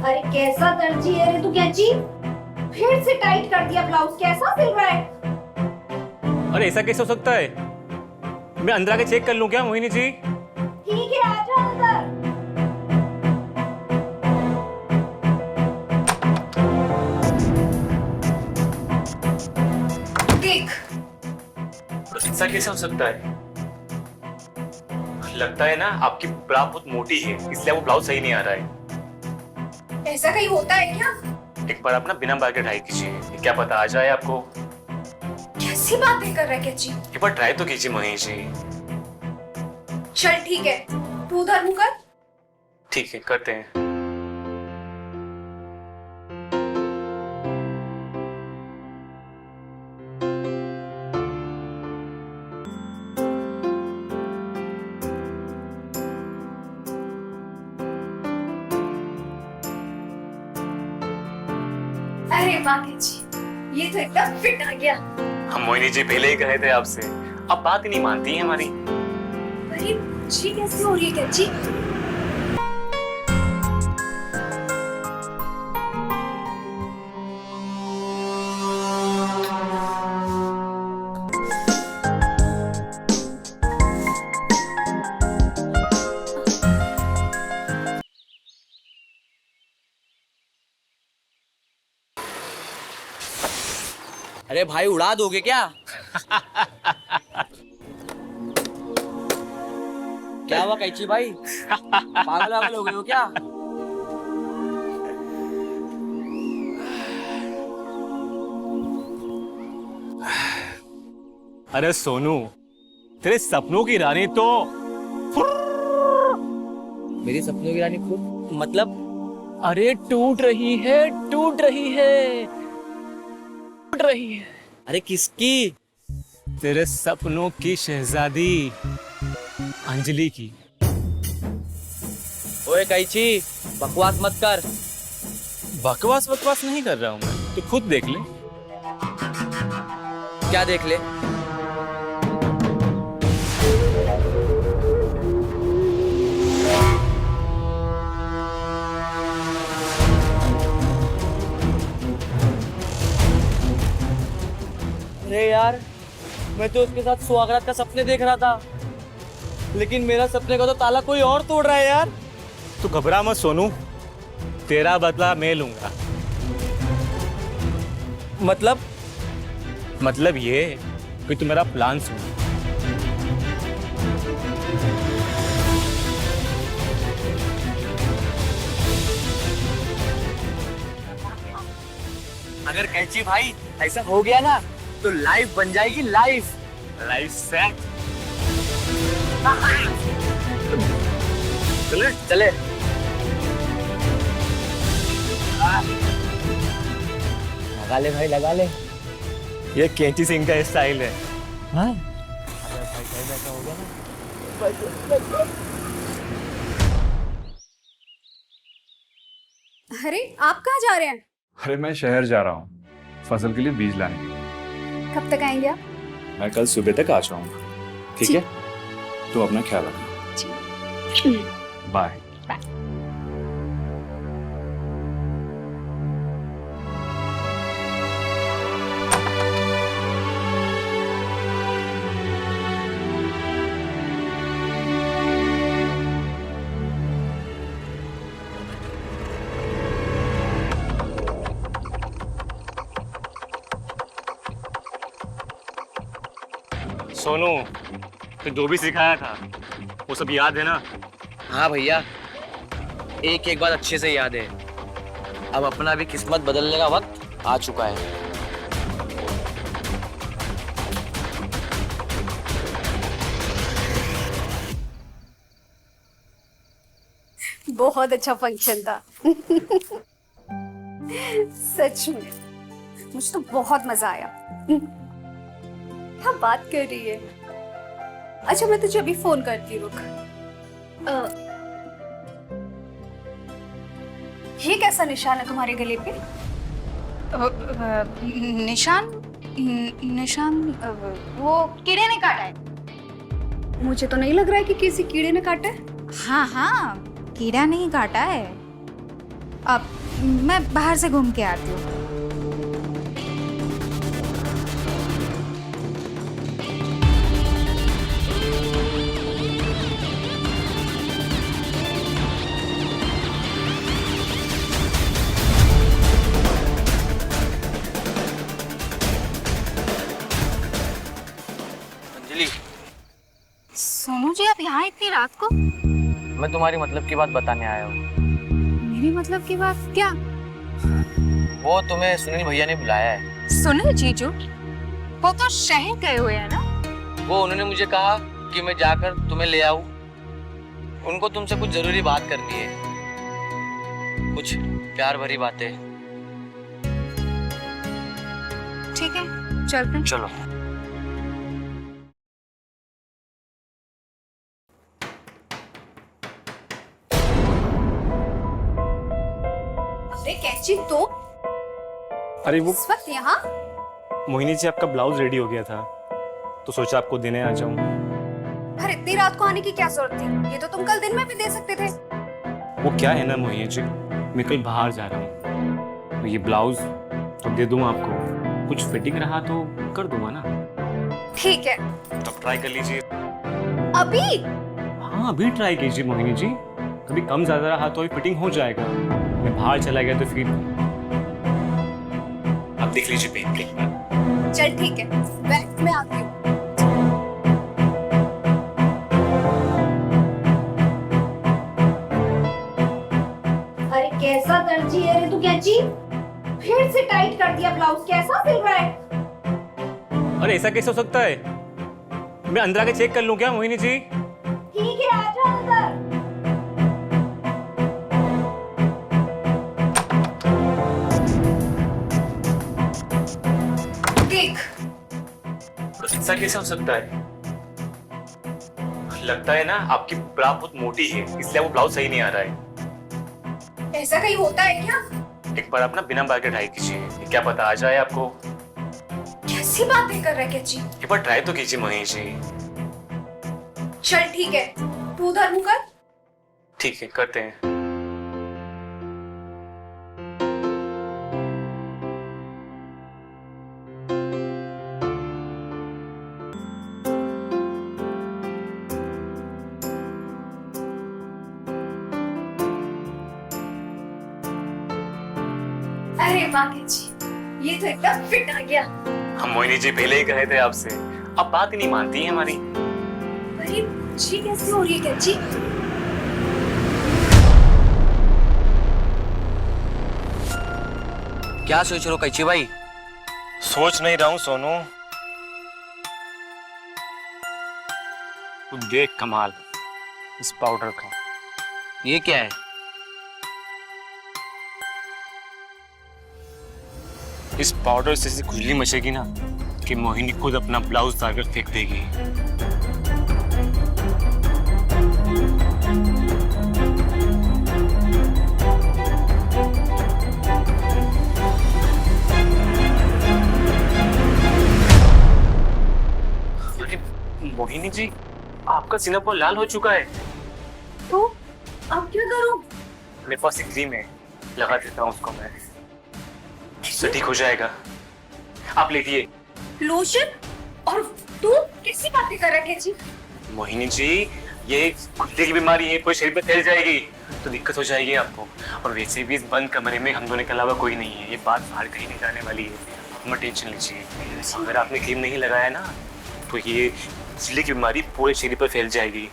अरे कैसा दर्जी है रे तू कैची? फिर से टाइट कर दिया ब्लाउज, कैसा सिल रहा है? अरे ऐसा कैसे हो सकता है? मैं अंदर आके चेक कर लूं क्या मोहिनी जी? ठीक है, आजा अंदर। देख, ऐसा कैसे हो सकता है? लगता है ना आपकी ब्रा बहुत मोटी है, इसलिए वो ब्लाउज सही नहीं आ रहा है। ऐसा कहीं होता है क्या? एक बार आप ना बिना बाल के ट्राई कीजिए, क्या पता आ जाए आपको। कैसी बातें कर रहा है कैची? एक बार ट्राई तो कीजिए मोहिनी जी। चल ठीक है, तू उधर मुंह कर। ठीक है, करते हैं। अरे वाह कैची, ये तो एकदम फिट आ गया। हम मोहिनी जी पहले ही कहे थे आपसे, अब बात ही नहीं मानती है हमारी। अरे ये कैसे हो रही है कैची? अरे भाई उड़ा दोगे क्या? क्या हुआ कैची भाई? पागल वागल हो गए हो क्या? अरे सोनू, तेरे सपनों की रानी तो मेरी सपनों की रानी खुद मतलब? अरे टूट रही है, टूट रही है, टूट रही है। अरे किसकी? तेरे सपनों की शहजादी अंजलि की। ओए कैची, बकवास मत कर। बकवास बकवास नहीं कर रहा हूं मैं, तो खुद देख ले। क्या देख ले? अरे यार, मैं तो उसके साथ सुहागरात का सपने देख रहा था, लेकिन मेरा सपने का तो ताला कोई और तोड़ रहा है यार। तू घबरा मत सोनू, तेरा बदला मैं लूंगा। मतलब ये कि तू मेरा प्लान सुन। अगर कैची भाई ऐसा हो गया ना तो लाइफ बन जाएगी, लाइफ। Life set. चले चले। लगा ले भाई, लगा ले। ये कैंची सिंह का स्टाइल है। हाँ? अरे आप कहाँ जा रहे हैं? अरे मैं शहर जा रहा हूँ फसल के लिए बीज लाने। कब तक आएंगे आप? मैं कल सुबह तक आ जाऊंगा, ठीक है? तो अपना ख्याल रखना। बाय। सोनू, तो जो भी सिखाया था वो सब याद है ना? हाँ भैया, एक एक बात अच्छे से याद है। अब अपना भी किस्मत बदलने का वक्त आ चुका है। बहुत अच्छा फंक्शन था। सच में मुझे तो बहुत मजा आया। क्या बात कर रही है? अच्छा मैं तुझे अभी फोन करती, रुक। ये कैसा निशान है तुम्हारे गले पे? निशान निशान वो कीड़े ने काटा है। मुझे तो नहीं लग रहा है कि किसी कीड़े ने काटा है। हाँ हाँ, कीड़ा नहीं काटा है। अब मैं बाहर से घूम के आती हूँ। अंजलि, सोनू जी, आप यहाँ इतनी रात को? मैं तुम्हारी मतलब की बात बताने आया हूँ। मेरी मतलब की बात क्या? वो तुम्हें सुनील भैया ने बुलाया है। सुनील जीजू? वो तो शहर गए हुए हैं ना? वो उन्होंने मुझे कहा कि मैं जाकर तुम्हें ले आऊं। उनको तुमसे कुछ जरूरी बात करनी है, कुछ प्यार भरी बातें। ठीक है, चलते हैं। चलो। अरे कैची तो अरे वो इस वक्त यहाँ? मोहिनी जी, आपका ब्लाउज रेडी हो गया था तो सोचा आपको देने आ जाऊं। पर इतनी रात को आने की क्या जरूरत थी? ये तो तुम कल दिन में भी दे सकते थे। वो क्या है ना मोहिनी जी, मैं कल बाहर जा रहा हूँ तो ये ब्लाउज तो दे दूँ आपको, कुछ फिटिंग रहा तो कर दूंगा ना। ठीक है, तो ट्राई कर लीजिए। अभी? हाँ, अभी ट्राई कीजिए मोहिनी जी, कभी कम ज्यादा रहा तो अभी फिटिंग हो जाएगा। मैं बाहर चला गया तो फिर आप देख लीजिए पहन के। चल ठीक है, मैं आती हूँ। अरे कैसा दर्जी है रे तू कैची? फिर से टाइट कर दिया ब्लाउज, कैसा सिल रहा है? अरे ऐसा कैसे हो सकता है? मैं अंदर आके चेक कर लूं क्या मोहिनी जी? ठीक है, आजा अंदर। देख, ऐसा कैसे हो सकता है? लगता है ना आपकी ब्रा बहुत मोटी है, इसलिए वो ब्लाउज सही नहीं आ रहा है। ऐसा कहीं होता है क्या? एक बार आप ना बिना बाल के ट्राई कीजिए, क्या पता आ जाए आपको। कैसी बातें कर रहा है कैची? एक बार ट्राई तो कीजिए मोहिनी जी। चल ठीक है, तू उधर मुंह कर। ठीक है, करते हैं। अरे वाह कैची, ये तो एकदम फिट आ गया। हम मोहिनी जी पहले ही कहे थे आपसे, अब बात ही नहीं मानती है हमारी। अरे जी कैसे हो रही है कैची? क्या सोच रहे हो कैची भाई? सोच नहीं रहा हूँ सोनू, तू देख कमाल इस पाउडर का। ये क्या है? इस पाउडर से ऐसी खुजली मचेगी ना कि मोहिनी खुद अपना ब्लाउज उतारकर फेंक देगी। अरे मोहिनी जी, आपका सीना पर लाल हो चुका है। तो अब क्या करूं? मेरे पास एक क्रीम है, लगा देता हूँ उसको मैं, इससे ठीक हो जाएगा। आप लेटिए। लोशन? और तू कैसी बातें कर रहा है कैची? मोहिनी जी, ये कुत्ते की बीमारी है, कोई शरीर पे फैल जाएगी तो दिक्कत हो जाएगी आपको। और वैसे भी इस बंद कमरे में हम दोनों के अलावा कोई नहीं है, ये बात बाहर कहीं नहीं जाने वाली है, आप मत टेंशन लीजिए। अगर आपने क्रीम नहीं लगाया ना तो ये खुजली की बीमारी पूरे शरीर पर फैल जाएगी।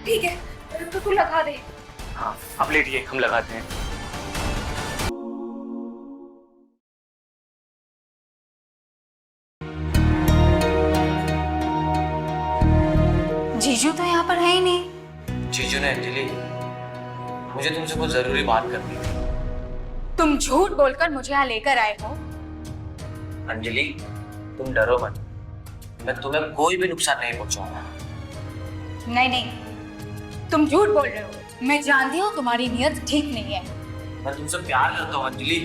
ठीक है, तो तू लगा दे। हाँ, आप लेटिए, हम लगाते हैं। जीजू तो यहाँ पर है ही नहीं। जीजू ने अंजलि, मुझे तुमसे कुछ जरूरी बात करनी थी। तुम झूठ बोलकर मुझे यहाँ लेकर आए हो। अंजलि, तुम डरो मत, मैं तुम्हें कोई भी नुकसान नहीं पहुंचाऊंगा। नहीं नहीं, तुम झूठ बोल रहे हो। मैं जानती हूँ तुम्हारी नीयत ठीक नहीं है। मैं तुमसे प्यार करता हूँ अंजलि।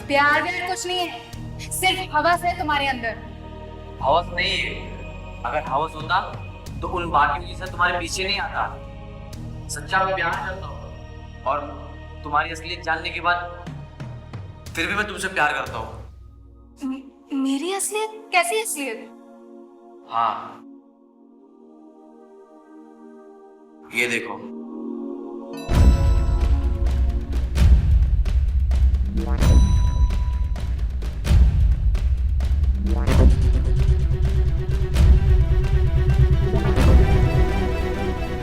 प्यार व्यार कुछ नहीं है, सिर्फ हवस है तुम्हारे अंदर। हवस नहीं है, अगर हवस होता तो उन बाकी चीजें तुम्हारे पीछे नहीं आता। सच्चा मैं प्यार करता हूँ और तुम्हारी असलियत जानने के बाद फिर भी मैं तुमसे प्यार करता हूँ। मेरी असलियत? कैसी असलियत? हाँ, ये देखो।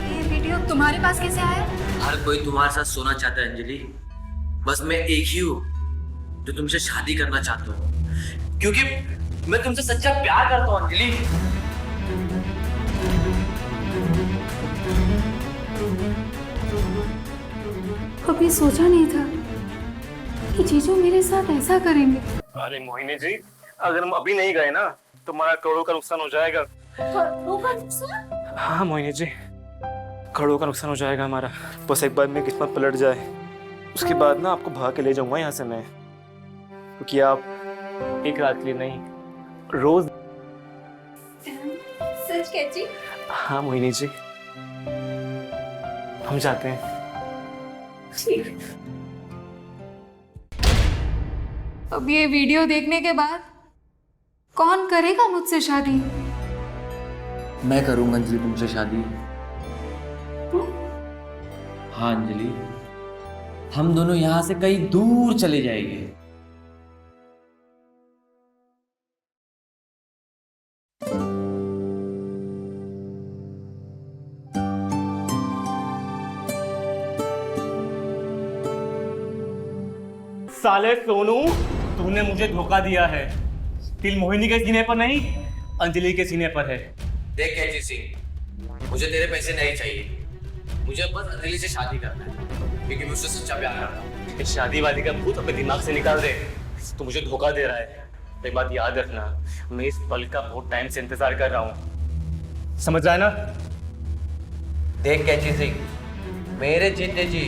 ये वीडियो तुम्हारे पास कैसे आया? हर कोई तुम्हारे साथ सोना चाहता है अंजलि, बस मैं एक ही हूँ जो तुमसे शादी करना चाहता हूँ, क्योंकि मैं तुमसे सच्चा प्यार करता हूँ अंजलि। कभी सोचा नहीं था कि जीजू मेरे साथ ऐसा करेंगे। अरे मोहिनी जी, अगर हम अभी नहीं गए ना तो हमारा करोड़ों का नुकसान हो जाएगा। हाँ मोहिनी जी, करोड़ों का नुकसान हो जाएगा हमारा। बस एक बार मेरी किस्मत पलट जाए, उसके बाद ना आपको भाग के ले जाऊंगा यहाँ से मैं, क्योंकि आप एक रात के लिए नहीं, रोज। सच कह जी? हाँ मोहिनी जी, हम जाते हैं। अब ये वीडियो देखने के बाद कौन करेगा मुझसे शादी? मैं करूंगा अंजलि तुमसे शादी। हाँ अंजलि, हम दोनों यहाँ से कहीं दूर चले जाएंगे। साले सोनू, तूने मुझे धोखा दिया है। तिल मोहिनी के सीने पर नहीं, अंजलि के सीने पर है। देख कैची सिंह, मुझे तेरे पैसे नहीं चाहिए, मुझे बस अंजलि से शादी करना है, क्योंकि मैं उससे सच्चा प्यार करता हूँ। इस शादी वादी का भूत अपने दिमाग से निकाल दे। तू मुझे धोखा दे रहा है। एक बात याद रखना, मैं इस पल का बहुत टाइम से इंतजार कर रहा हूँ, समझ रहा है ना? देख कैची सिंह, मेरे जीते जी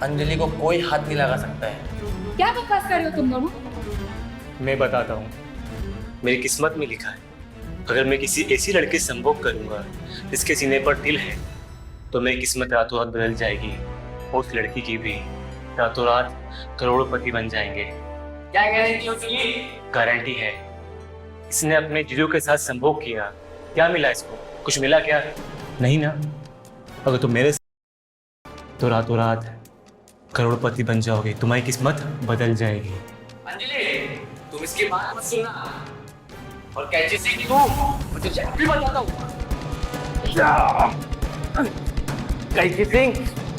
अंजलि को कोई हाथ नहीं लगा सकता है। क्या बकवास कर रहे हो तुम दोनों? मैं बताता हूँ, मेरी किस्मत में लिखा है, अगर मैं किसी ऐसी लड़के से संभोग करूंगा जिसके सीने पर तिल है, तो मेरी किस्मत रातों रात बदल जाएगी, और उस लड़की की भी रातों रात करोड़पति बन जाएंगे। क्या गारंटी होती है? गारंटी है। इसने अपने जीजू के साथ संभोग किया, क्या मिला इसको? कुछ मिला क्या? नहीं ना। अगर तुम मेरे तो रातों रात करोड़पति बन जाओगे, तुम्हारी किस्मत बदल जाएगी। अंजलि, तुम इसकी बात मत सुनना, और कैची सिंह तू मुझे भी बताता हूँ। कैची सिंह,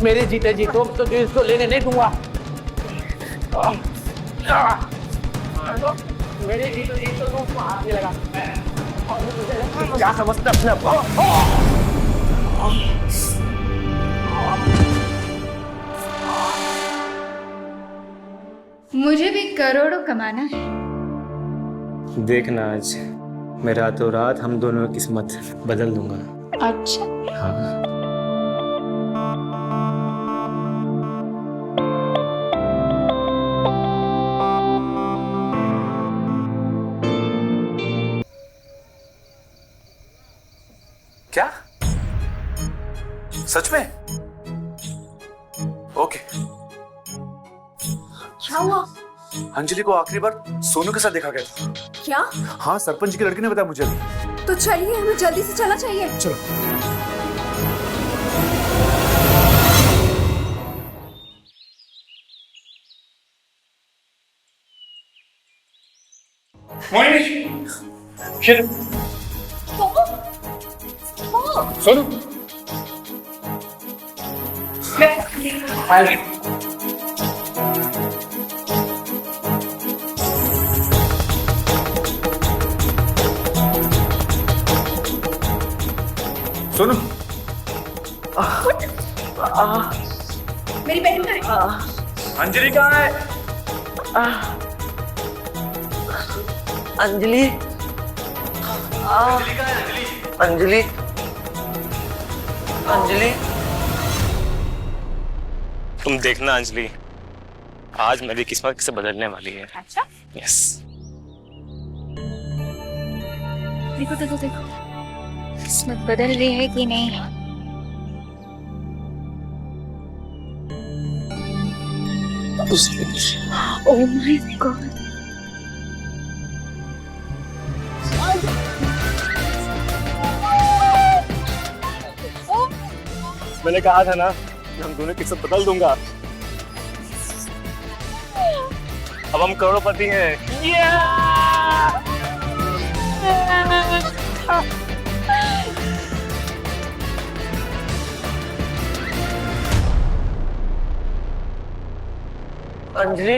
मेरे जीते जी तो इसको लेने नहीं दूंगा। मेरे जीते जी तो तुम हाथ नहीं लगा सकता है। क्या समझते अपने आप को? मुझे भी करोड़ों कमाना है। देखना आज मैं रातों रात हम दोनों की किस्मत बदल दूंगा। अच्छा, हाँ। क्या? सच में? ओके। क्या हुआ? अंजलि को आखिरी बार सोनू के साथ देखा गया था। क्या? हाँ, सरपंच की लड़की ने बताया मुझे भी। तो चलिए, हमें जल्दी से चलना चाहिए। चलो। सोनू, सोनू, मेरी बहन का है। अंजलि कहाँ है? अंजलि, अंजलि, अंजलि, तुम देखना अंजलि, आज मेरी किस्मत किसे बदलने वाली है। अच्छा, यस। देखो देखो देखो, किस्मत बदल रही है कि नहीं? Oh my God. मैंने कहा था ना कि हम दोनों किस्मत बदल दूंगा। अब हम करोड़पति हैं। अंजलि,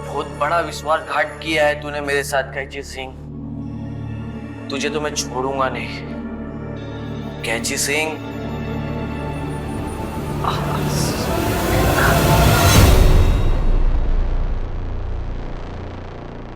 बहुत बड़ा विश्वासघात किया है तूने मेरे साथ कैची सिंह। तुझे तो मैं छोड़ूंगा नहीं कैची सिंह।